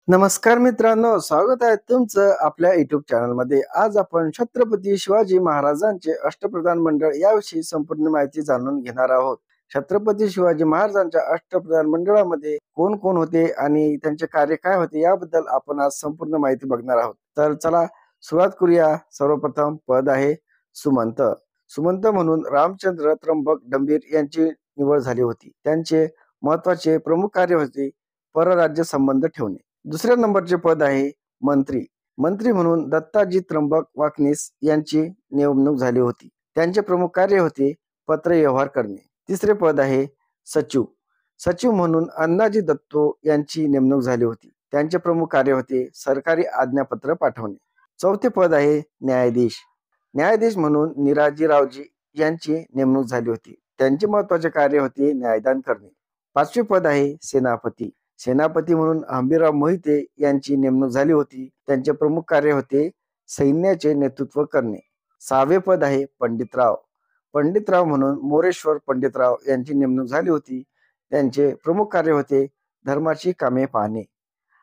नमस्कार मित्रांनो, स्वागत आहे तुमचं आपल्या युट्यूब चॅनलमध्ये. आज आपण छत्रपती शिवाजी महाराजांचे अष्टप्रधान मंडळ याविषयी संपूर्ण माहिती जाणून घेणार आहोत. छत्रपती शिवाजी महाराजांच्या अष्टप्रधान मंडळामध्ये कोण कोण होते आणि त्यांचे कार्य काय होते याबद्दल आपण आज संपूर्ण माहिती बघणार आहोत. तर चला सुरुवात करूया. सर्वप्रथम पद आहे सुमंत. सुमंत म्हणून रामचंद्र त्र्यंबक डंबीर यांची निवड झाली होती. त्यांचे महत्वाचे प्रमुख कार्य होते परराज्य संबंध ठेवणे. दुसऱ्या नंबरचे पद आहे मंत्री. मंत्री म्हणून दत्ताजी त्र्यंबक वाकनीस यांची नेमणूक झाली होती. त्यांचे प्रमुख कार्य होते पत्र व्यवहार करणे. तिसरे पद आहे सचिव. सचिव म्हणून अण्णाजी दत्तो यांची नेमणूक झाली होती. त्यांचे प्रमुख कार्य होते सरकारी आज्ञापत्र पाठवणे. चौथे पद आहे न्यायाधीश. न्यायाधीश म्हणून निराजीरावजी यांची नेमणूक झाली होती. त्यांचे महत्वाचे कार्य होते न्यायदान करणे. पाचवे पद आहे सेनापती. सेनापती म्हणून हंबीरराव मोहिते यांची नेमणूक झाली होती. त्यांचे प्रमुख कार्य होते सैन्याचे नेतृत्व करणे. सहावे पद आहे पंडितराव. पंडितराव म्हणून मोरेश्वर पंडितराव यांची नेमणूक झाली होती. त्यांचे प्रमुख कार्य होते धर्माची कामे पाहणे.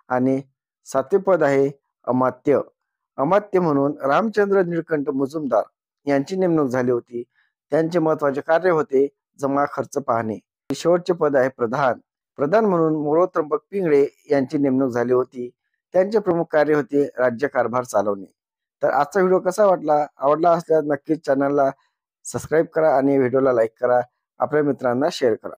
आणि सातवे पद आहे अमात्य. अमात्य म्हणून रामचंद्र निळकंठ मुजुमदार यांची नेमणूक झाली होती. त्यांचे महत्वाचे कार्य होते जमा खर्च पाहणे. शेवटचे पद आहे प्रधान. प्रधान म्हणून मोरो त्र्यंबक पिंगळे यांची नेमणूक झाली होती. त्यांचे प्रमुख कार्य होते राज्यकारभार चालवणे. तर आजचा व्हिडिओ कसा वाटला? आवडला असल्यास नक्कीच चॅनलला सबस्क्राईब करा आणि व्हिडिओला लाईक करा. आपल्या मित्रांना शेअर करा.